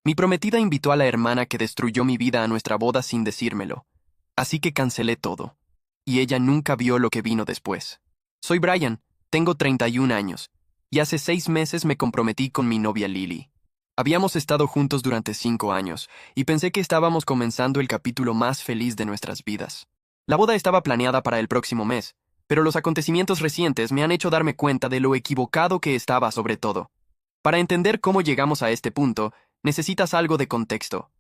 Mi prometida invitó a la hermana que destruyó mi vida a nuestra boda sin decírmelo. Así que cancelé todo. Y ella nunca vio lo que vino después. Soy Brian, tengo 31 años, y hace 6 meses me comprometí con mi novia Lily. Habíamos estado juntos durante 5 años, y pensé que estábamos comenzando el capítulo más feliz de nuestras vidas. La boda estaba planeada para el próximo mes, pero los acontecimientos recientes me han hecho darme cuenta de lo equivocado que estaba sobre todo. Para entender cómo llegamos a este punto, necesitas algo de contexto.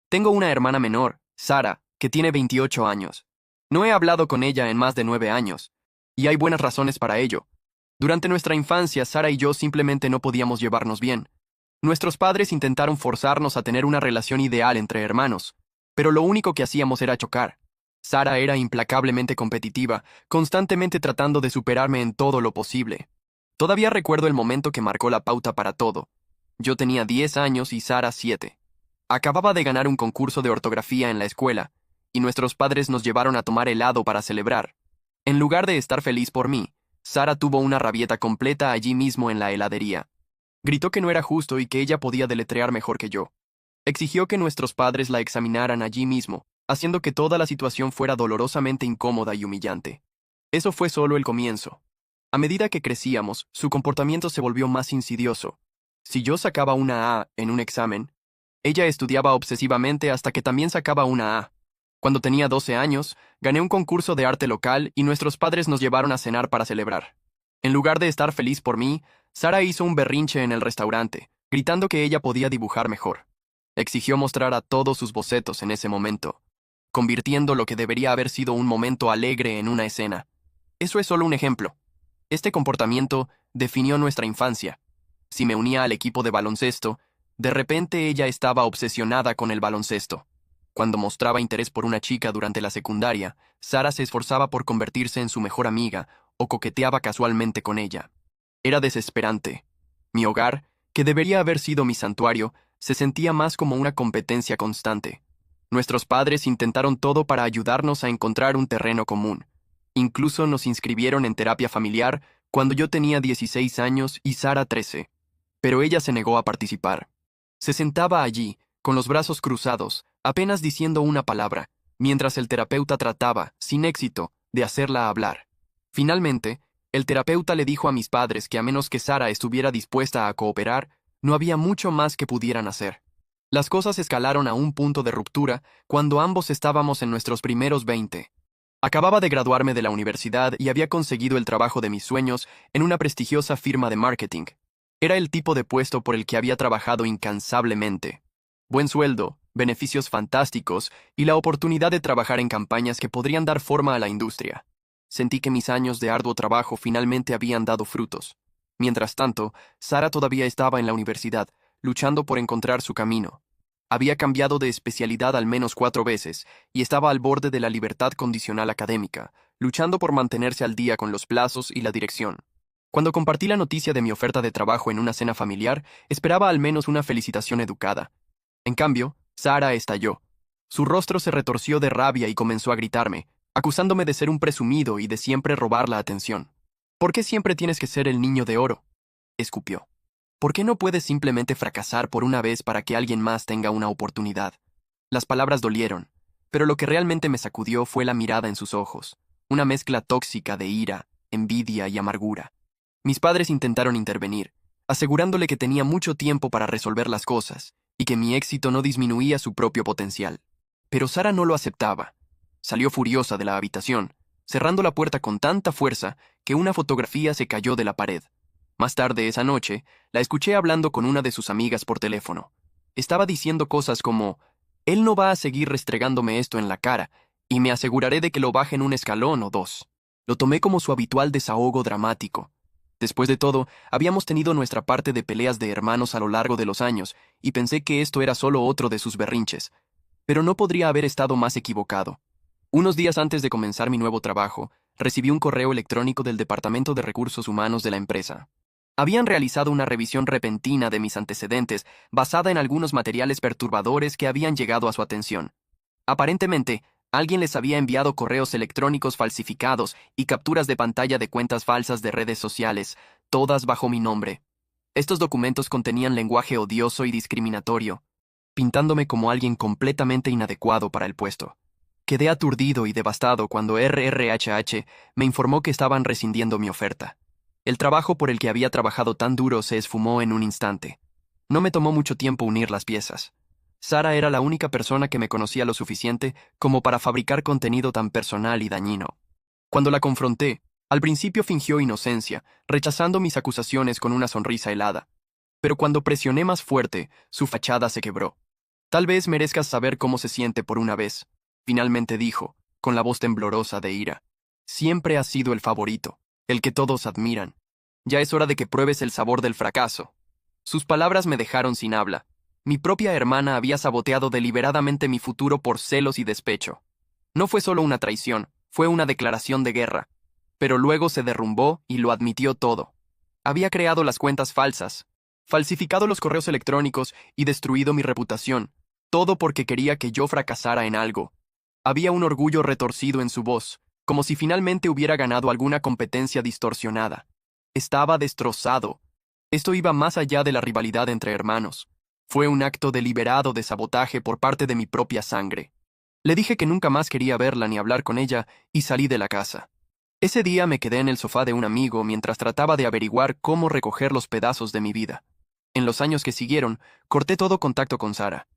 Tengo una hermana menor, Sara, que tiene 28 años. No he hablado con ella en más de 9 años, y hay buenas razones para ello. Durante nuestra infancia, Sara y yo simplemente no podíamos llevarnos bien. Nuestros padres intentaron forzarnos a tener una relación ideal entre hermanos, pero lo único que hacíamos era chocar. Sara era implacablemente competitiva, constantemente tratando de superarme en todo lo posible. Todavía recuerdo el momento que marcó la pauta para todo. Yo tenía 10 años y Sara 7. Acababa de ganar un concurso de ortografía en la escuela, y nuestros padres nos llevaron a tomar helado para celebrar. En lugar de estar feliz por mí, Sara tuvo una rabieta completa allí mismo en la heladería. Gritó que no era justo y que ella podía deletrear mejor que yo. Exigió que nuestros padres la examinaran allí mismo, haciendo que toda la situación fuera dolorosamente incómoda y humillante. Eso fue solo el comienzo. A medida que crecíamos, su comportamiento se volvió más insidioso. Si yo sacaba una A en un examen, ella estudiaba obsesivamente hasta que también sacaba una A. Cuando tenía 12 años, gané un concurso de arte local y nuestros padres nos llevaron a cenar para celebrar. En lugar de estar feliz por mí, Sara hizo un berrinche en el restaurante, gritando que ella podía dibujar mejor. Exigió mostrar a todos sus bocetos en ese momento, convirtiendo lo que debería haber sido un momento alegre en una escena. Eso es solo un ejemplo. Este comportamiento definió nuestra infancia. Si me unía al equipo de baloncesto, de repente ella estaba obsesionada con el baloncesto. Cuando mostraba interés por una chica durante la secundaria, Sara se esforzaba por convertirse en su mejor amiga o coqueteaba casualmente con ella. Era desesperante. Mi hogar, que debería haber sido mi santuario, se sentía más como una competencia constante. Nuestros padres intentaron todo para ayudarnos a encontrar un terreno común. Incluso nos inscribieron en terapia familiar cuando yo tenía 16 años y Sara 13. Pero ella se negó a participar. Se sentaba allí, con los brazos cruzados, apenas diciendo una palabra, mientras el terapeuta trataba, sin éxito, de hacerla hablar. Finalmente, el terapeuta le dijo a mis padres que a menos que Sara estuviera dispuesta a cooperar, no había mucho más que pudieran hacer. Las cosas escalaron a un punto de ruptura cuando ambos estábamos en nuestros primeros 20. Acababa de graduarme de la universidad y había conseguido el trabajo de mis sueños en una prestigiosa firma de marketing. Era el tipo de puesto por el que había trabajado incansablemente. Buen sueldo, beneficios fantásticos y la oportunidad de trabajar en campañas que podrían dar forma a la industria. Sentí que mis años de arduo trabajo finalmente habían dado frutos. Mientras tanto, Sara todavía estaba en la universidad, luchando por encontrar su camino. Había cambiado de especialidad al menos 4 veces y estaba al borde de la libertad condicional académica, luchando por mantenerse al día con los plazos y la dirección. Cuando compartí la noticia de mi oferta de trabajo en una cena familiar, esperaba al menos una felicitación educada. En cambio, Sara estalló. Su rostro se retorció de rabia y comenzó a gritarme, acusándome de ser un presumido y de siempre robar la atención. ¿Por qué siempre tienes que ser el niño de oro?, escupió. ¿Por qué no puedes simplemente fracasar por una vez para que alguien más tenga una oportunidad? Las palabras dolieron, pero lo que realmente me sacudió fue la mirada en sus ojos, una mezcla tóxica de ira, envidia y amargura. Mis padres intentaron intervenir, asegurándole que tenía mucho tiempo para resolver las cosas y que mi éxito no disminuía su propio potencial. Pero Sara no lo aceptaba. Salió furiosa de la habitación, cerrando la puerta con tanta fuerza que una fotografía se cayó de la pared. Más tarde esa noche, la escuché hablando con una de sus amigas por teléfono. Estaba diciendo cosas como, «Él no va a seguir restregándome esto en la cara, y me aseguraré de que lo baje en un escalón o 2». Lo tomé como su habitual desahogo dramático. Después de todo, habíamos tenido nuestra parte de peleas de hermanos a lo largo de los años, y pensé que esto era solo otro de sus berrinches. Pero no podría haber estado más equivocado. Unos días antes de comenzar mi nuevo trabajo, recibí un correo electrónico del Departamento de Recursos Humanos de la empresa. Habían realizado una revisión repentina de mis antecedentes basada en algunos materiales perturbadores que habían llegado a su atención. Aparentemente, alguien les había enviado correos electrónicos falsificados y capturas de pantalla de cuentas falsas de redes sociales, todas bajo mi nombre. Estos documentos contenían lenguaje odioso y discriminatorio. pintándome como alguien completamente inadecuado para el puesto. Quedé aturdido y devastado cuando RRHH me informó que estaban rescindiendo mi oferta. El trabajo por el que había trabajado tan duro se esfumó en un instante. No me tomó mucho tiempo unir las piezas. Sara era la única persona que me conocía lo suficiente como para fabricar contenido tan personal y dañino. Cuando la confronté, al principio fingió inocencia, rechazando mis acusaciones con una sonrisa helada. Pero cuando presioné más fuerte, su fachada se quebró. Tal vez merezcas saber cómo se siente por una vez, finalmente dijo, con la voz temblorosa de ira. Siempre has sido el favorito, el que todos admiran. Ya es hora de que pruebes el sabor del fracaso. Sus palabras me dejaron sin habla. Mi propia hermana había saboteado deliberadamente mi futuro por celos y despecho. No fue solo una traición, fue una declaración de guerra. Pero luego se derrumbó y lo admitió todo. Había creado las cuentas falsas, falsificado los correos electrónicos y destruido mi reputación, todo porque quería que yo fracasara en algo. Había un orgullo retorcido en su voz, como si finalmente hubiera ganado alguna competencia distorsionada. Estaba destrozado. Esto iba más allá de la rivalidad entre hermanos. Fue un acto deliberado de sabotaje por parte de mi propia sangre. Le dije que nunca más quería verla ni hablar con ella y salí de la casa. Ese día me quedé en el sofá de un amigo mientras trataba de averiguar cómo recoger los pedazos de mi vida. En los años que siguieron, corté todo contacto con Sara.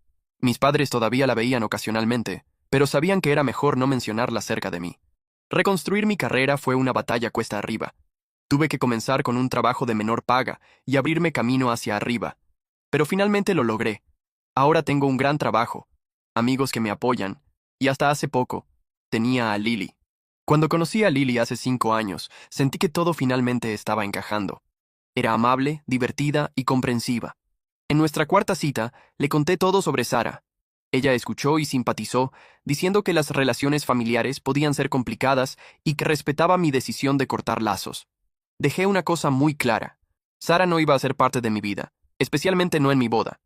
Mis padres todavía la veían ocasionalmente, pero sabían que era mejor no mencionarla cerca de mí. Reconstruir mi carrera fue una batalla cuesta arriba. Tuve que comenzar con un trabajo de menor paga y abrirme camino hacia arriba. Pero finalmente lo logré. Ahora tengo un gran trabajo, amigos que me apoyan, y hasta hace poco, tenía a Lily. Cuando conocí a Lily hace 5 años, sentí que todo finalmente estaba encajando. Era amable, divertida y comprensiva. En nuestra cuarta cita, le conté todo sobre Sara. Ella escuchó y simpatizó, diciendo que las relaciones familiares podían ser complicadas y que respetaba mi decisión de cortar lazos. Dejé una cosa muy clara. Sara no iba a ser parte de mi vida, especialmente no en mi boda.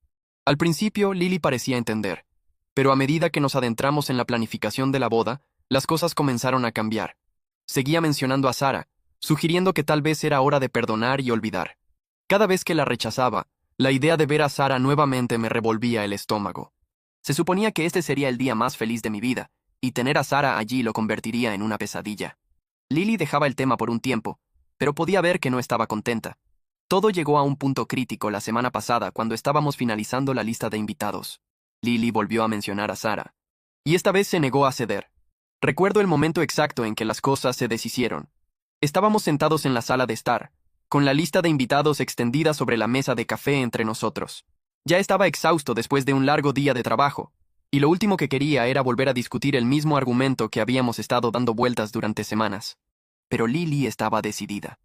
Al principio, Lily parecía entender, pero a medida que nos adentramos en la planificación de la boda, las cosas comenzaron a cambiar. Seguía mencionando a Sara, sugiriendo que tal vez era hora de perdonar y olvidar. Cada vez que la rechazaba, la idea de ver a Sara nuevamente me revolvía el estómago. Se suponía que este sería el día más feliz de mi vida, y tener a Sara allí lo convertiría en una pesadilla. Lily dejaba el tema por un tiempo, pero podía ver que no estaba contenta. Todo llegó a un punto crítico la semana pasada cuando estábamos finalizando la lista de invitados. Lily volvió a mencionar a Sara, y esta vez se negó a ceder. Recuerdo el momento exacto en que las cosas se deshicieron. Estábamos sentados en la sala de estar, con la lista de invitados extendida sobre la mesa de café entre nosotros. Ya estaba exhausto después de un largo día de trabajo, y lo último que quería era volver a discutir el mismo argumento que habíamos estado dando vueltas durante semanas. Pero Lily estaba decidida.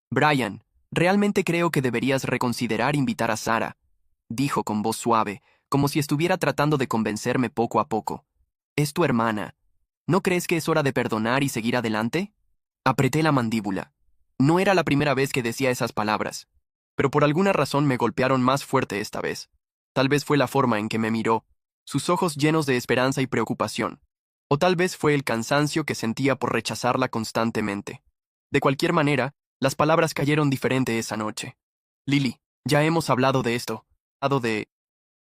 Brian, realmente creo que deberías reconsiderar invitar a Sara, dijo con voz suave, como si estuviera tratando de convencerme poco a poco. Es tu hermana. ¿No crees que es hora de perdonar y seguir adelante? Apreté la mandíbula. No era la primera vez que decía esas palabras, pero por alguna razón me golpearon más fuerte esta vez. Tal vez fue la forma en que me miró, sus ojos llenos de esperanza y preocupación. O tal vez fue el cansancio que sentía por rechazarla constantemente. De cualquier manera, las palabras cayeron diferente esa noche. Lily, ya hemos hablado de esto.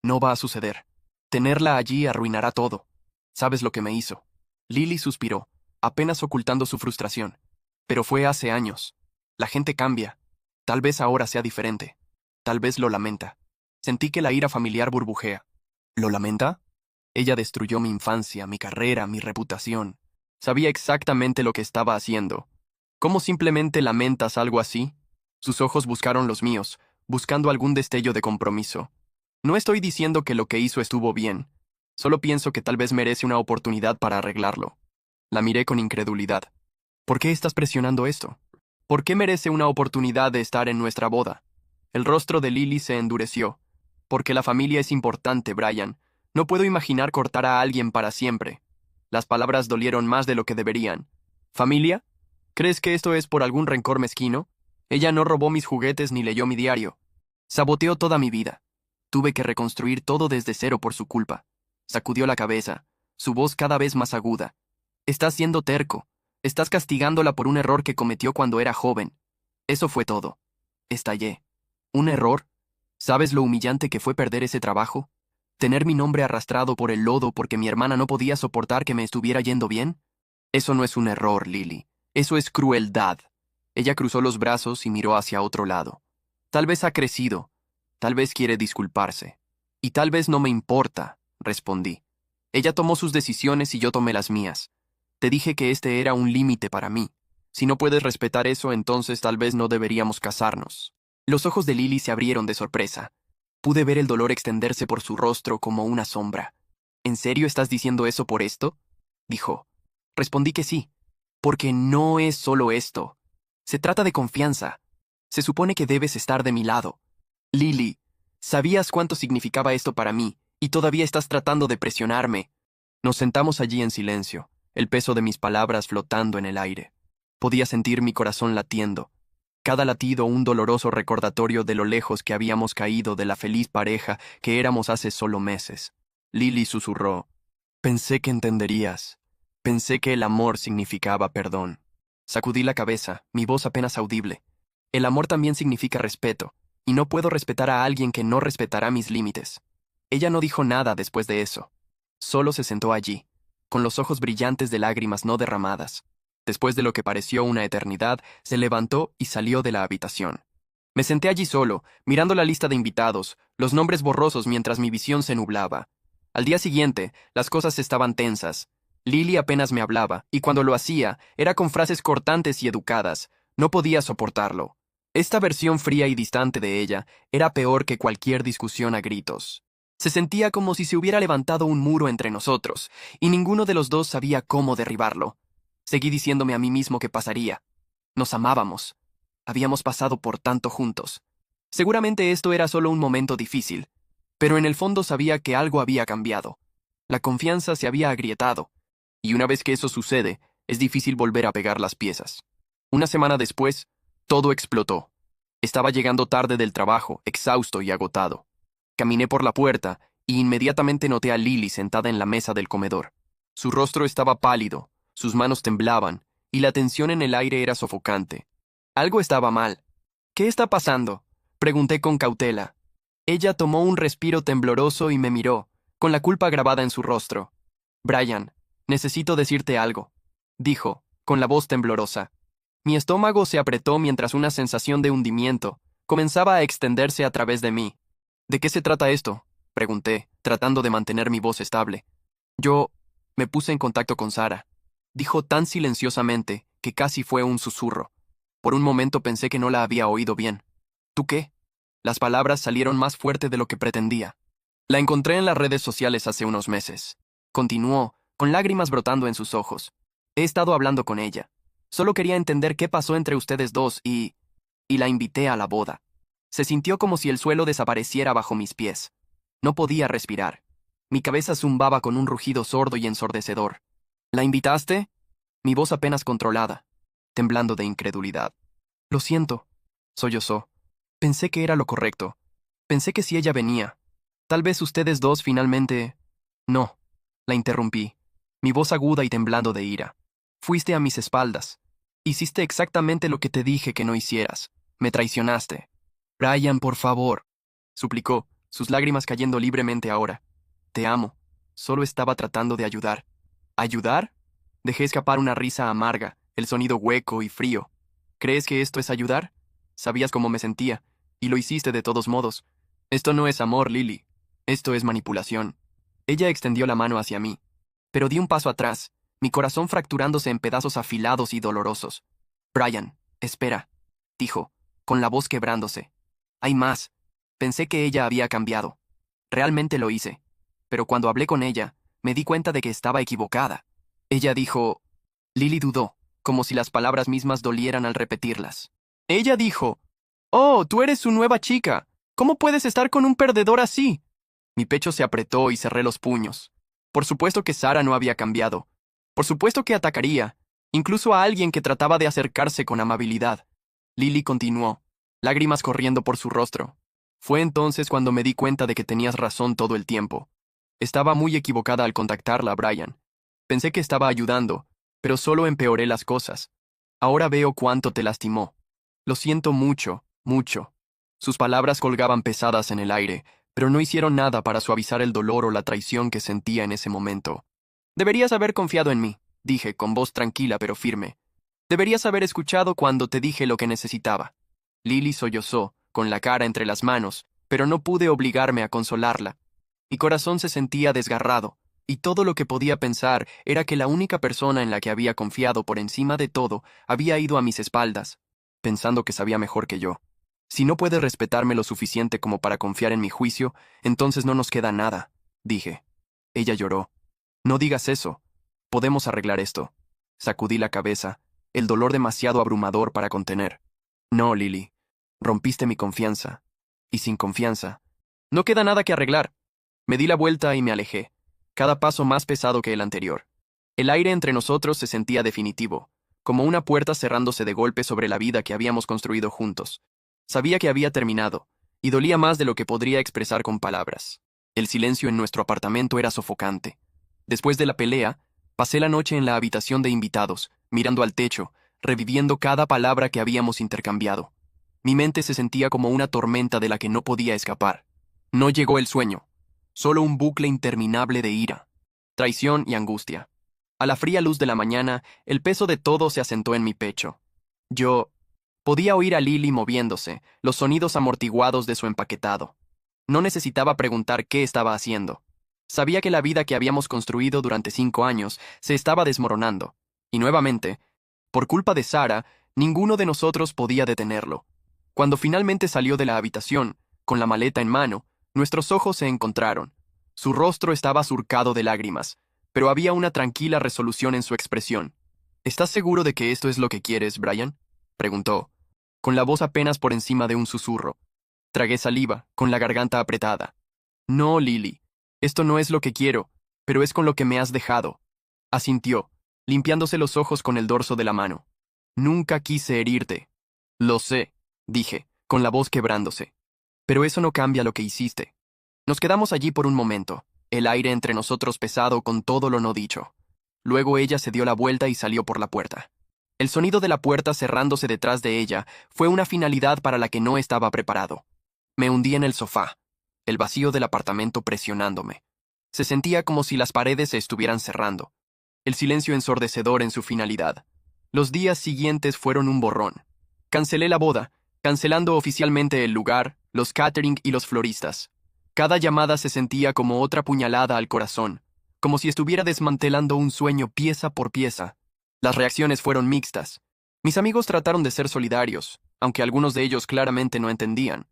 No va a suceder. Tenerla allí arruinará todo. ¿Sabes lo que me hizo? Lily suspiró, apenas ocultando su frustración. Pero fue hace años. La gente cambia. Tal vez ahora sea diferente. Tal vez lo lamenta. Sentí que la ira familiar burbujea. ¿Lo lamenta? Ella destruyó mi infancia, mi carrera, mi reputación. Sabía exactamente lo que estaba haciendo. ¿Cómo simplemente lamentas algo así? Sus ojos buscaron los míos, buscando algún destello de compromiso. No estoy diciendo que lo que hizo estuvo bien. Solo pienso que tal vez merece una oportunidad para arreglarlo. La miré con incredulidad. ¿Por qué estás presionando esto? ¿Por qué merece una oportunidad de estar en nuestra boda? El rostro de Lily se endureció. Porque la familia es importante, Brian. No puedo imaginar cortar a alguien para siempre. Las palabras dolieron más de lo que deberían. ¿Familia? ¿Crees que esto es por algún rencor mezquino? Ella no robó mis juguetes ni leyó mi diario. Saboteó toda mi vida. Tuve que reconstruir todo desde cero por su culpa. Sacudió la cabeza, su voz cada vez más aguda. Estás siendo terco. Estás castigándola por un error que cometió cuando era joven. Eso fue todo. Estallé. ¿Un error? ¿Sabes lo humillante que fue perder ese trabajo? ¿Tener mi nombre arrastrado por el lodo porque mi hermana no podía soportar que me estuviera yendo bien? Eso no es un error, Lily. Eso es crueldad. Ella cruzó los brazos y miró hacia otro lado. Tal vez ha crecido. Tal vez quiere disculparse. Y tal vez no me importa, respondí. Ella tomó sus decisiones y yo tomé las mías. Te dije que este era un límite para mí. Si no puedes respetar eso, entonces tal vez no deberíamos casarnos. Los ojos de Lily se abrieron de sorpresa. Pude ver el dolor extenderse por su rostro como una sombra. ¿En serio estás diciendo eso por esto? Dijo. Respondí que sí. Porque no es solo esto. Se trata de confianza. Se supone que debes estar de mi lado. Lily, sabías cuánto significaba esto para mí, y todavía estás tratando de presionarme. Nos sentamos allí en silencio, el peso de mis palabras flotando en el aire. Podía sentir mi corazón latiendo. Cada latido un doloroso recordatorio de lo lejos que habíamos caído de la feliz pareja que éramos hace solo meses. Lily susurró. Pensé que entenderías. Pensé que el amor significaba perdón. Sacudí la cabeza, mi voz apenas audible. El amor también significa respeto, y no puedo respetar a alguien que no respetará mis límites. Ella no dijo nada después de eso. Solo se sentó allí, con los ojos brillantes de lágrimas no derramadas. Después de lo que pareció una eternidad, se levantó y salió de la habitación. Me senté allí solo, mirando la lista de invitados, los nombres borrosos mientras mi visión se nublaba. Al día siguiente, las cosas estaban tensas. Lily apenas me hablaba, y cuando lo hacía, era con frases cortantes y educadas. No podía soportarlo. Esta versión fría y distante de ella era peor que cualquier discusión a gritos. Se sentía como si se hubiera levantado un muro entre nosotros, y ninguno de los dos sabía cómo derribarlo. Seguí diciéndome a mí mismo que pasaría. Nos amábamos. Habíamos pasado por tanto juntos. Seguramente esto era solo un momento difícil, pero en el fondo sabía que algo había cambiado. La confianza se había agrietado, y una vez que eso sucede, es difícil volver a pegar las piezas. Una semana después, todo explotó. Estaba llegando tarde del trabajo, exhausto y agotado. Caminé por la puerta y inmediatamente noté a Lily sentada en la mesa del comedor. Su rostro estaba pálido, sus manos temblaban, y la tensión en el aire era sofocante. Algo estaba mal. ¿Qué está pasando?, pregunté con cautela. Ella tomó un respiro tembloroso y me miró, con la culpa grabada en su rostro. Brian, necesito decirte algo, dijo, con la voz temblorosa. Mi estómago se apretó mientras una sensación de hundimiento comenzaba a extenderse a través de mí. ¿De qué se trata esto?, pregunté, tratando de mantener mi voz estable. Yo me puse en contacto con Sara, dijo tan silenciosamente que casi fue un susurro. Por un momento pensé que no la había oído bien. ¿Tú qué? Las palabras salieron más fuerte de lo que pretendía. La encontré en las redes sociales hace unos meses. Continuó, con lágrimas brotando en sus ojos. He estado hablando con ella. Solo quería entender qué pasó entre ustedes dos y la invité a la boda. Se sintió como si el suelo desapareciera bajo mis pies. No podía respirar. Mi cabeza zumbaba con un rugido sordo y ensordecedor. ¿La invitaste? Mi voz apenas controlada, temblando de incredulidad. Lo siento, sollozó. Pensé que era lo correcto. Pensé que si ella venía, tal vez ustedes dos finalmente... No, la interrumpí, mi voz aguda y temblando de ira. Fuiste a mis espaldas. Hiciste exactamente lo que te dije que no hicieras. Me traicionaste. Brian, por favor, suplicó, sus lágrimas cayendo libremente ahora. Te amo. Solo estaba tratando de ayudar. ¿Ayudar? Dejé escapar una risa amarga, el sonido hueco y frío. ¿Crees que esto es ayudar? Sabías cómo me sentía, y lo hiciste de todos modos. Esto no es amor, Lily. Esto es manipulación. Ella extendió la mano hacia mí, pero di un paso atrás, mi corazón fracturándose en pedazos afilados y dolorosos. Brian, espera, dijo, con la voz quebrándose. Hay más. Pensé que ella había cambiado. Realmente lo hice. Pero cuando hablé con ella, me di cuenta de que estaba equivocada. Ella dijo... Lily dudó, como si las palabras mismas dolieran al repetirlas. Ella dijo, «Oh, tú eres su nueva chica. ¿Cómo puedes estar con un perdedor así?» Mi pecho se apretó y cerré los puños. Por supuesto que Sara no había cambiado. Por supuesto que atacaría, incluso a alguien que trataba de acercarse con amabilidad. Lily continuó, lágrimas corriendo por su rostro. Fue entonces cuando me di cuenta de que tenías razón todo el tiempo. Estaba muy equivocada al contactarla, Brian. Pensé que estaba ayudando, pero solo empeoré las cosas. Ahora veo cuánto te lastimó. Lo siento mucho, mucho. Sus palabras colgaban pesadas en el aire, pero no hicieron nada para suavizar el dolor o la traición que sentía en ese momento. Deberías haber confiado en mí, dije con voz tranquila pero firme. Deberías haber escuchado cuando te dije lo que necesitaba. Lily sollozó, con la cara entre las manos, pero no pude obligarme a consolarla. Mi corazón se sentía desgarrado, y todo lo que podía pensar era que la única persona en la que había confiado por encima de todo había ido a mis espaldas, pensando que sabía mejor que yo. Si no puedes respetarme lo suficiente como para confiar en mi juicio, entonces no nos queda nada, dije. Ella lloró. No digas eso. Podemos arreglar esto. Sacudí la cabeza, el dolor demasiado abrumador para contener. No, Lily. Rompiste mi confianza. Y sin confianza. No queda nada que arreglar. Me di la vuelta y me alejé, cada paso más pesado que el anterior. El aire entre nosotros se sentía definitivo, como una puerta cerrándose de golpe sobre la vida que habíamos construido juntos. Sabía que había terminado, y dolía más de lo que podría expresar con palabras. El silencio en nuestro apartamento era sofocante. Después de la pelea, pasé la noche en la habitación de invitados, mirando al techo, reviviendo cada palabra que habíamos intercambiado. Mi mente se sentía como una tormenta de la que no podía escapar. No llegó el sueño, solo un bucle interminable de ira, traición y angustia. A la fría luz de la mañana, el peso de todo se asentó en mi pecho. Yo podía oír a Lily moviéndose, los sonidos amortiguados de su empaquetado. No necesitaba preguntar qué estaba haciendo. Sabía que la vida que habíamos construido durante 5 años se estaba desmoronando, y nuevamente, por culpa de Sarah, ninguno de nosotros podía detenerlo. Cuando finalmente salió de la habitación, con la maleta en mano, nuestros ojos se encontraron. Su rostro estaba surcado de lágrimas, pero había una tranquila resolución en su expresión. ¿Estás seguro de que esto es lo que quieres, Brian?, preguntó, con la voz apenas por encima de un susurro. Tragué saliva, con la garganta apretada. No, Lily, esto no es lo que quiero, pero es con lo que me has dejado. Asintió, limpiándose los ojos con el dorso de la mano. Nunca quise herirte. Lo sé, dije, con la voz quebrándose. Pero eso no cambia lo que hiciste. Nos quedamos allí por un momento, el aire entre nosotros pesado con todo lo no dicho. Luego ella se dio la vuelta y salió por la puerta. El sonido de la puerta cerrándose detrás de ella fue una finalidad para la que no estaba preparado. Me hundí en el sofá, el vacío del apartamento presionándome. Se sentía como si las paredes se estuvieran cerrando. El silencio ensordecedor en su finalidad. Los días siguientes fueron un borrón. Cancelé la boda, cancelando oficialmente el lugar, los catering y los floristas. Cada llamada se sentía como otra puñalada al corazón, como si estuviera desmantelando un sueño pieza por pieza. Las reacciones fueron mixtas. Mis amigos trataron de ser solidarios, aunque algunos de ellos claramente no entendían.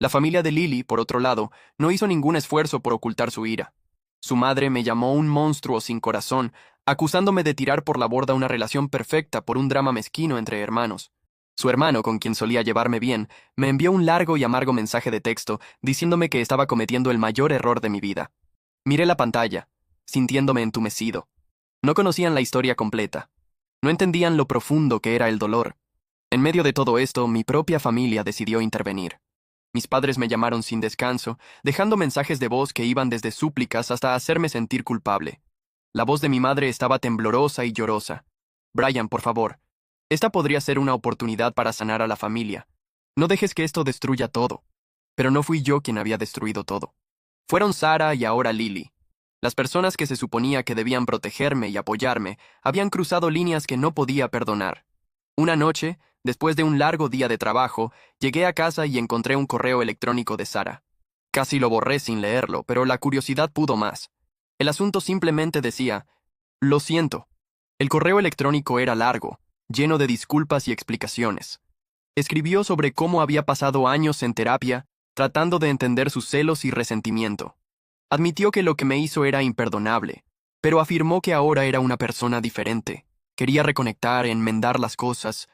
La familia de Lily, por otro lado, no hizo ningún esfuerzo por ocultar su ira. Su madre me llamó un monstruo sin corazón, acusándome de tirar por la borda una relación perfecta por un drama mezquino entre hermanos. Su hermano, con quien solía llevarme bien, me envió un largo y amargo mensaje de texto diciéndome que estaba cometiendo el mayor error de mi vida. Miré la pantalla, sintiéndome entumecido. No conocían la historia completa. No entendían lo profundo que era el dolor. En medio de todo esto, mi propia familia decidió intervenir. Mis padres me llamaron sin descanso, dejando mensajes de voz que iban desde súplicas hasta hacerme sentir culpable. La voz de mi madre estaba temblorosa y llorosa. Brian, por favor. Esta podría ser una oportunidad para sanar a la familia. No dejes que esto destruya todo. Pero no fui yo quien había destruido todo. Fueron Sarah y ahora Lily. Las personas que se suponía que debían protegerme y apoyarme habían cruzado líneas que no podía perdonar. Una noche, después de un largo día de trabajo, llegué a casa y encontré un correo electrónico de Sarah. Casi lo borré sin leerlo, pero la curiosidad pudo más. El asunto simplemente decía: «Lo siento». El correo electrónico era largo, lleno de disculpas y explicaciones. Escribió sobre cómo había pasado años en terapia, tratando de entender sus celos y resentimiento. Admitió que lo que me hizo era imperdonable, pero afirmó que ahora era una persona diferente. Quería reconectar, enmendar las cosas,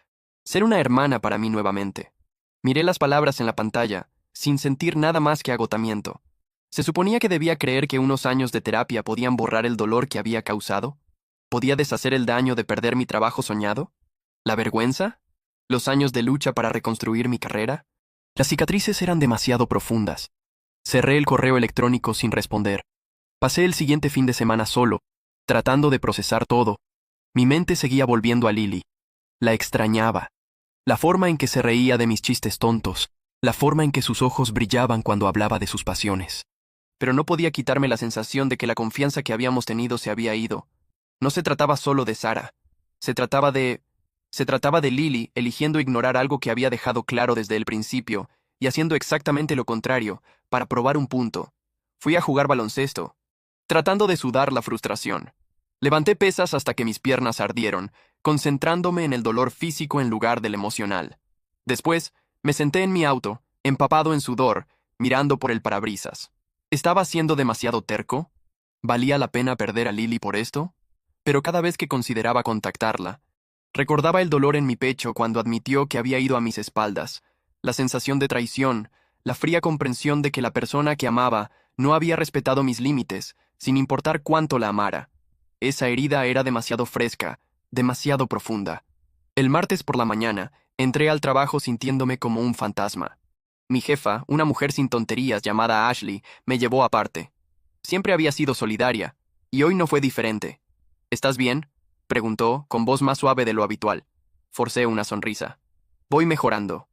ser una hermana para mí nuevamente. Miré las palabras en la pantalla, sin sentir nada más que agotamiento. ¿Se suponía que debía creer que unos años de terapia podían borrar el dolor que había causado? ¿Podía deshacer el daño de perder mi trabajo soñado? ¿La vergüenza? ¿Los años de lucha para reconstruir mi carrera? Las cicatrices eran demasiado profundas. Cerré el correo electrónico sin responder. Pasé el siguiente fin de semana solo, tratando de procesar todo. Mi mente seguía volviendo a Lily. La extrañaba. La forma en que se reía de mis chistes tontos, la forma en que sus ojos brillaban cuando hablaba de sus pasiones. Pero no podía quitarme la sensación de que la confianza que habíamos tenido se había ido. No se trataba solo de Sara. Se trataba de... Se trataba de Lily eligiendo ignorar algo que había dejado claro desde el principio y haciendo exactamente lo contrario, para probar un punto. Fui a jugar baloncesto, tratando de sudar la frustración. Levanté pesas hasta que mis piernas ardieron, concentrándome en el dolor físico en lugar del emocional. Después, me senté en mi auto, empapado en sudor, mirando por el parabrisas. ¿Estaba siendo demasiado terco? ¿Valía la pena perder a Lily por esto? Pero cada vez que consideraba contactarla, recordaba el dolor en mi pecho cuando admitió que había ido a mis espaldas, la sensación de traición, la fría comprensión de que la persona que amaba no había respetado mis límites, sin importar cuánto la amara. Esa herida era demasiado fresca, demasiado profunda. El martes por la mañana, entré al trabajo sintiéndome como un fantasma. Mi jefa, una mujer sin tonterías llamada Ashley, me llevó aparte. Siempre había sido solidaria, y hoy no fue diferente. ¿Estás bien?, preguntó, con voz más suave de lo habitual. Forcé una sonrisa. Voy mejorando.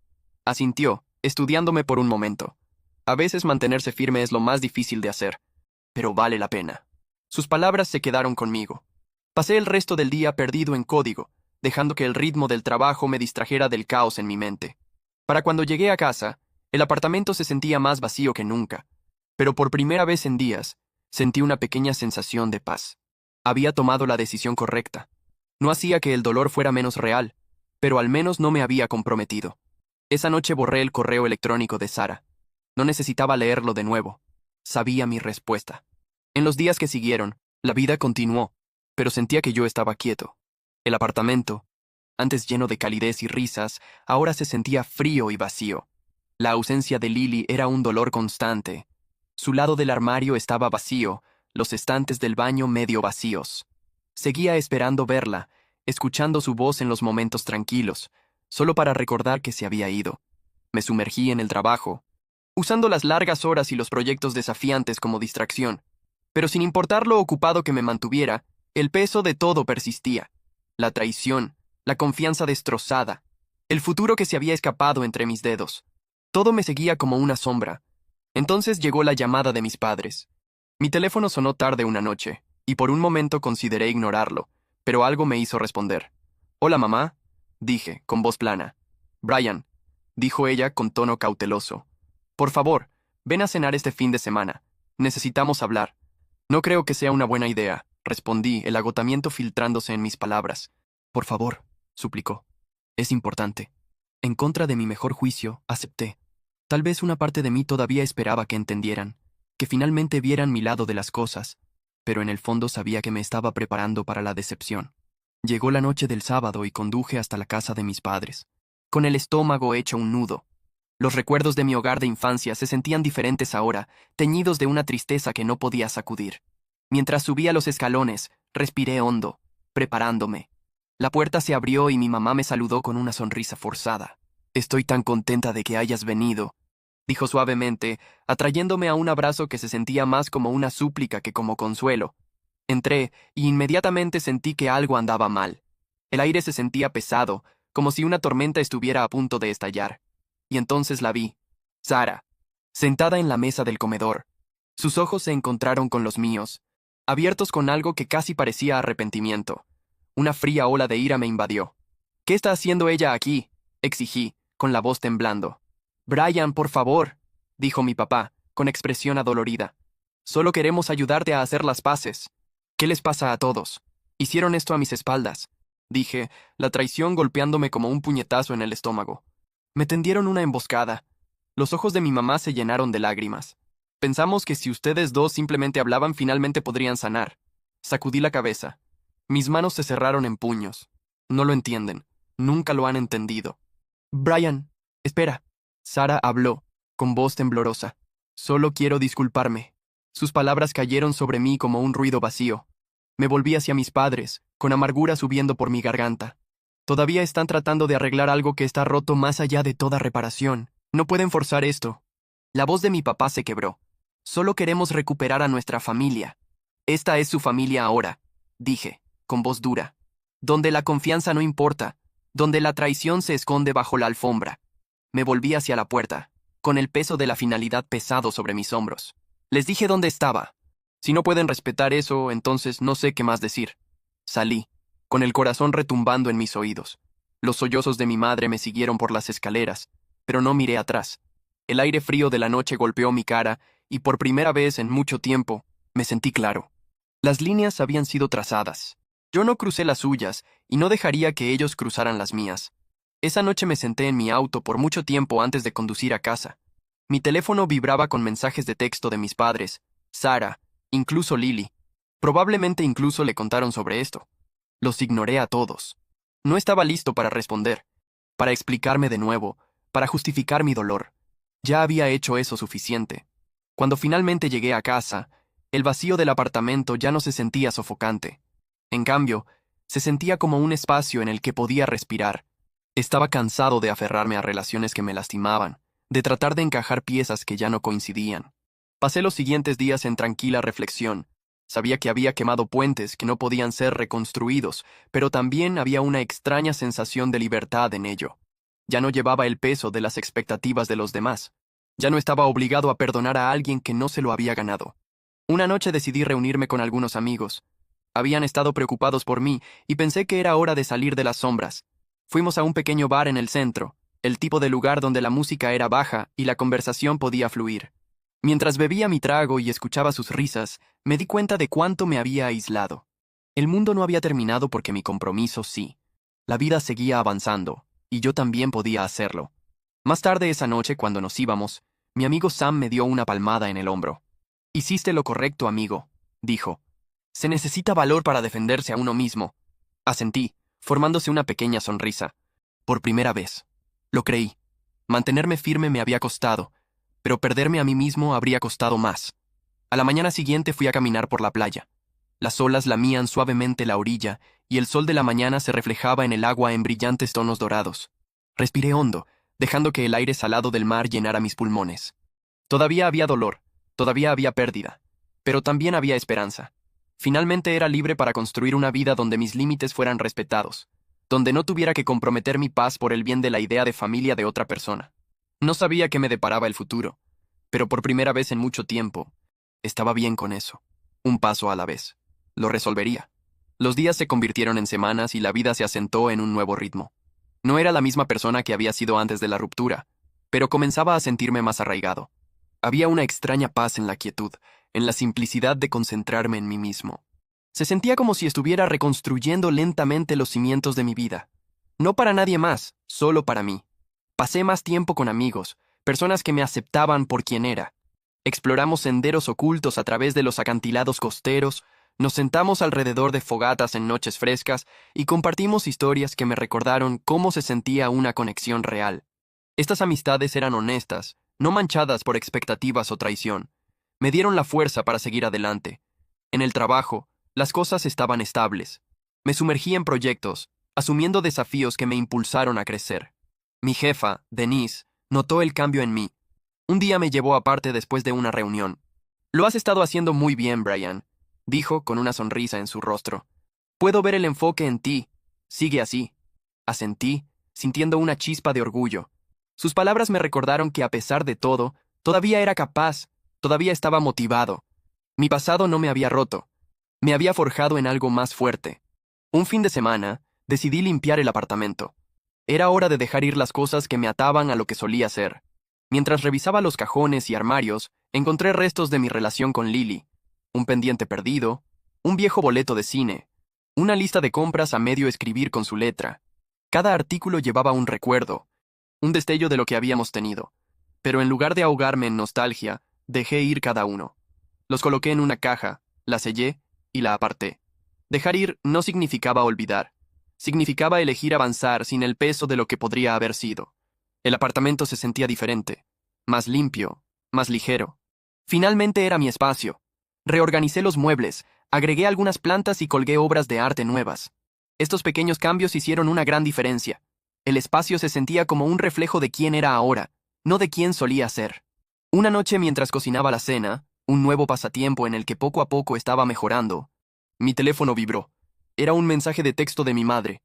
Asintió, estudiándome por un momento. A veces mantenerse firme es lo más difícil de hacer, pero vale la pena. Sus palabras se quedaron conmigo. Pasé el resto del día perdido en código, dejando que el ritmo del trabajo me distrajera del caos en mi mente. Para cuando llegué a casa, el apartamento se sentía más vacío que nunca, pero por primera vez en días, sentí una pequeña sensación de paz. Había tomado la decisión correcta. No hacía que el dolor fuera menos real, pero al menos no me había comprometido. Esa noche borré el correo electrónico de Sara. No necesitaba leerlo de nuevo. Sabía mi respuesta. En los días que siguieron, la vida continuó, pero sentía que yo estaba quieto. El apartamento, antes lleno de calidez y risas, ahora se sentía frío y vacío. La ausencia de Lily era un dolor constante. Su lado del armario estaba vacío, los estantes del baño medio vacíos. Seguía esperando verla, escuchando su voz en los momentos tranquilos, solo para recordar que se había ido. Me sumergí en el trabajo, usando las largas horas y los proyectos desafiantes como distracción. Pero sin importar lo ocupado que me mantuviera, el peso de todo persistía. La traición, la confianza destrozada, el futuro que se había escapado entre mis dedos. Todo me seguía como una sombra. Entonces llegó la llamada de mis padres. Mi teléfono sonó tarde una noche, y por un momento consideré ignorarlo, pero algo me hizo responder. «Hola, mamá», dije, con voz plana. «Brian», dijo ella con tono cauteloso. «Por favor, ven a cenar este fin de semana. Necesitamos hablar». «No creo que sea una buena idea», respondí, el agotamiento filtrándose en mis palabras. «Por favor», suplicó. «Es importante». En contra de mi mejor juicio, acepté. Tal vez una parte de mí todavía esperaba que entendieran, que finalmente vieran mi lado de las cosas, pero en el fondo sabía que me estaba preparando para la decepción. Llegó la noche del sábado y conduje hasta la casa de mis padres, con el estómago hecho un nudo. Los recuerdos de mi hogar de infancia se sentían diferentes ahora, teñidos de una tristeza que no podía sacudir. Mientras subía los escalones, respiré hondo, preparándome. La puerta se abrió y mi mamá me saludó con una sonrisa forzada. «Estoy tan contenta de que hayas venido», dijo suavemente, atrayéndome a un abrazo que se sentía más como una súplica que como consuelo. Entré y inmediatamente sentí que algo andaba mal. El aire se sentía pesado, como si una tormenta estuviera a punto de estallar. Y entonces la vi. Sara, sentada en la mesa del comedor. Sus ojos se encontraron con los míos, abiertos con algo que casi parecía arrepentimiento. Una fría ola de ira me invadió. «¿Qué está haciendo ella aquí?», exigí, con la voz temblando. «Brian, por favor», dijo mi papá, con expresión adolorida. «Solo queremos ayudarte a hacer las paces». «¿Qué les pasa a todos? Hicieron esto a mis espaldas», dije, la traición golpeándome como un puñetazo en el estómago. «Me tendieron una emboscada». Los ojos de mi mamá se llenaron de lágrimas. «Pensamos que si ustedes dos simplemente hablaban finalmente podrían sanar». Sacudí la cabeza. Mis manos se cerraron en puños. «No lo entienden. Nunca lo han entendido». «Brian, espera». Sara habló, con voz temblorosa. «Solo quiero disculparme». Sus palabras cayeron sobre mí como un ruido vacío. Me volví hacia mis padres, con amargura subiendo por mi garganta. Todavía están tratando de arreglar algo que está roto más allá de toda reparación. No pueden forzar esto. La voz de mi papá se quebró. «Solo queremos recuperar a nuestra familia». «Esta es su familia ahora», dije, con voz dura. «Donde la confianza no importa, donde la traición se esconde bajo la alfombra». me volví hacia la puerta, con el peso de la finalidad pesado sobre mis hombros. Les dije dónde estaba. Si no pueden respetar eso, entonces no sé qué más decir. Salí, con el corazón retumbando en mis oídos. Los sollozos de mi madre me siguieron por las escaleras, pero no miré atrás. El aire frío de la noche golpeó mi cara y por primera vez en mucho tiempo me sentí claro. Las líneas habían sido trazadas. Yo no crucé las suyas y no dejaría que ellos cruzaran las mías. Esa noche me senté en mi auto por mucho tiempo antes de conducir a casa. Mi teléfono vibraba con mensajes de texto de mis padres, Sara, incluso Lily. Probablemente incluso le contaron sobre esto. Los ignoré a todos. No estaba listo para responder, para explicarme de nuevo, para justificar mi dolor. Ya había hecho eso suficiente. Cuando finalmente llegué a casa, el vacío del apartamento ya no se sentía sofocante. En cambio, se sentía como un espacio en el que podía respirar. Estaba cansado de aferrarme a relaciones que me lastimaban, de tratar de encajar piezas que ya no coincidían. Pasé los siguientes días en tranquila reflexión. Sabía que había quemado puentes que no podían ser reconstruidos, pero también había una extraña sensación de libertad en ello. Ya no llevaba el peso de las expectativas de los demás. Ya no estaba obligado a perdonar a alguien que no se lo había ganado. Una noche decidí reunirme con algunos amigos. Habían estado preocupados por mí y pensé que era hora de salir de las sombras. Fuimos a un pequeño bar en el centro, el tipo de lugar donde la música era baja y la conversación podía fluir. Mientras bebía mi trago y escuchaba sus risas, me di cuenta de cuánto me había aislado. El mundo no había terminado porque mi compromiso sí. La vida seguía avanzando, y yo también podía hacerlo. Más tarde esa noche, cuando nos íbamos, mi amigo Sam me dio una palmada en el hombro. «Hiciste lo correcto, amigo», dijo. «Se necesita valor para defenderse a uno mismo». Asentí, formándose una pequeña sonrisa. Por primera vez. Lo creí. Mantenerme firme me había costado, pero perderme a mí mismo habría costado más. A la mañana siguiente fui a caminar por la playa. Las olas lamían suavemente la orilla y el sol de la mañana se reflejaba en el agua en brillantes tonos dorados. Respiré hondo, dejando que el aire salado del mar llenara mis pulmones. Todavía había dolor, todavía había pérdida, pero también había esperanza. Finalmente era libre para construir una vida donde mis límites fueran respetados, donde no tuviera que comprometer mi paz por el bien de la idea de familia de otra persona. No sabía qué me deparaba el futuro, pero por primera vez en mucho tiempo, estaba bien con eso. Un paso a la vez. Lo resolvería. Los días se convirtieron en semanas y la vida se asentó en un nuevo ritmo. No era la misma persona que había sido antes de la ruptura, pero comenzaba a sentirme más arraigado. Había una extraña paz en la quietud, en la simplicidad de concentrarme en mí mismo. Se sentía como si estuviera reconstruyendo lentamente los cimientos de mi vida. No para nadie más, solo para mí. Pasé más tiempo con amigos, personas que me aceptaban por quien era. Exploramos senderos ocultos a través de los acantilados costeros, nos sentamos alrededor de fogatas en noches frescas y compartimos historias que me recordaron cómo se sentía una conexión real. Estas amistades eran honestas, no manchadas por expectativas o traición. Me dieron la fuerza para seguir adelante. En el trabajo, las cosas estaban estables. Me sumergí en proyectos, asumiendo desafíos que me impulsaron a crecer. Mi jefa, Denise, notó el cambio en mí. Un día me llevó aparte después de una reunión. «Lo has estado haciendo muy bien, Brian», dijo con una sonrisa en su rostro. «Puedo ver el enfoque en ti. Sigue así». Asentí, sintiendo una chispa de orgullo. Sus palabras me recordaron que a pesar de todo, todavía era capaz, todavía estaba motivado. Mi pasado no me había roto. Me había forjado en algo más fuerte. Un fin de semana, decidí limpiar el apartamento. Era hora de dejar ir las cosas que me ataban a lo que solía ser. Mientras revisaba los cajones y armarios, encontré restos de mi relación con Lily. Un pendiente perdido, un viejo boleto de cine, una lista de compras a medio escribir con su letra. Cada artículo llevaba un recuerdo, un destello de lo que habíamos tenido. Pero en lugar de ahogarme en nostalgia, dejé ir cada uno. Los coloqué en una caja, la sellé y la aparté. Dejar ir no significaba olvidar. Significaba elegir avanzar sin el peso de lo que podría haber sido. El apartamento se sentía diferente, más limpio, más ligero. Finalmente era mi espacio. Reorganicé los muebles, agregué algunas plantas y colgué obras de arte nuevas. Estos pequeños cambios hicieron una gran diferencia. El espacio se sentía como un reflejo de quién era ahora, no de quién solía ser. Una noche mientras cocinaba la cena, un nuevo pasatiempo en el que poco a poco estaba mejorando, mi teléfono vibró. Era un mensaje de texto de mi madre.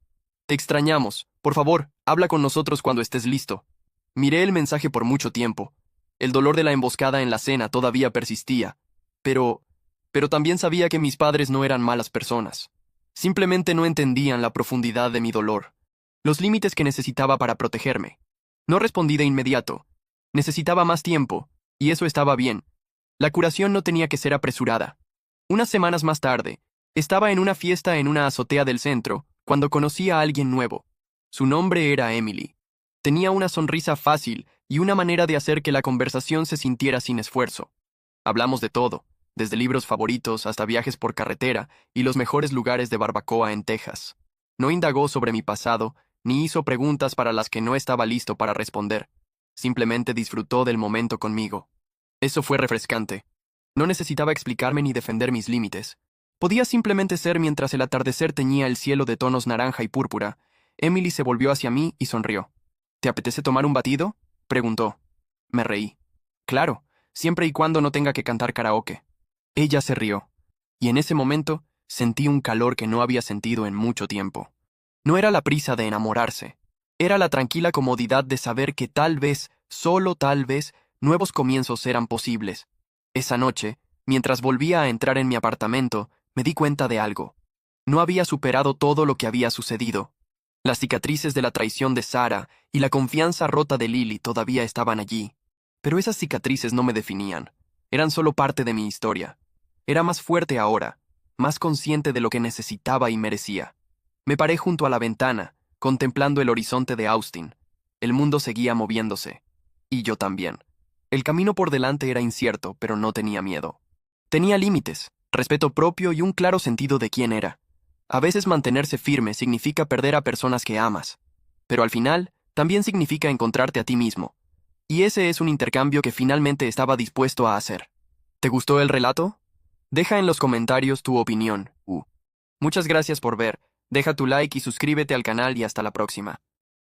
«Te extrañamos. Por favor, habla con nosotros cuando estés listo». Miré el mensaje por mucho tiempo. El dolor de la emboscada en la cena todavía persistía, pero también sabía que mis padres no eran malas personas. Simplemente no entendían la profundidad de mi dolor, los límites que necesitaba para protegerme. No respondí de inmediato. Necesitaba más tiempo, y eso estaba bien. La curación no tenía que ser apresurada. Unas semanas más tarde, estaba en una fiesta en una azotea del centro, cuando conocí a alguien nuevo. Su nombre era Emily. Tenía una sonrisa fácil y una manera de hacer que la conversación se sintiera sin esfuerzo. Hablamos de todo, desde libros favoritos hasta viajes por carretera y los mejores lugares de barbacoa en Texas. No indagó sobre mi pasado, ni hizo preguntas para las que no estaba listo para responder. Simplemente disfrutó del momento conmigo. Eso fue refrescante. No necesitaba explicarme ni defender mis límites. Podía simplemente ser mientras el atardecer teñía el cielo de tonos naranja y púrpura. Emily se volvió hacia mí y sonrió. ¿Te apetece tomar un batido?, preguntó. Me reí. Claro, siempre y cuando no tenga que cantar karaoke. Ella se rió, y en ese momento sentí un calor que no había sentido en mucho tiempo. No era la prisa de enamorarse, era la tranquila comodidad de saber que tal vez, solo tal vez, nuevos comienzos eran posibles. Esa noche, mientras volvía a entrar en mi apartamento, me di cuenta de algo. No había superado todo lo que había sucedido. Las cicatrices de la traición de Sarah y la confianza rota de Lily todavía estaban allí. Pero esas cicatrices no me definían. Eran solo parte de mi historia. Era más fuerte ahora, más consciente de lo que necesitaba y merecía. Me paré junto a la ventana, contemplando el horizonte de Austin. El mundo seguía moviéndose. Y yo también. El camino por delante era incierto, pero no tenía miedo. Tenía límites, respeto propio y un claro sentido de quién era. A veces mantenerse firme significa perder a personas que amas, pero al final también significa encontrarte a ti mismo. Y ese es un intercambio que finalmente estaba dispuesto a hacer. ¿Te gustó el relato? Deja en los comentarios tu opinión. Muchas gracias por ver, deja tu like y suscríbete al canal y hasta la próxima.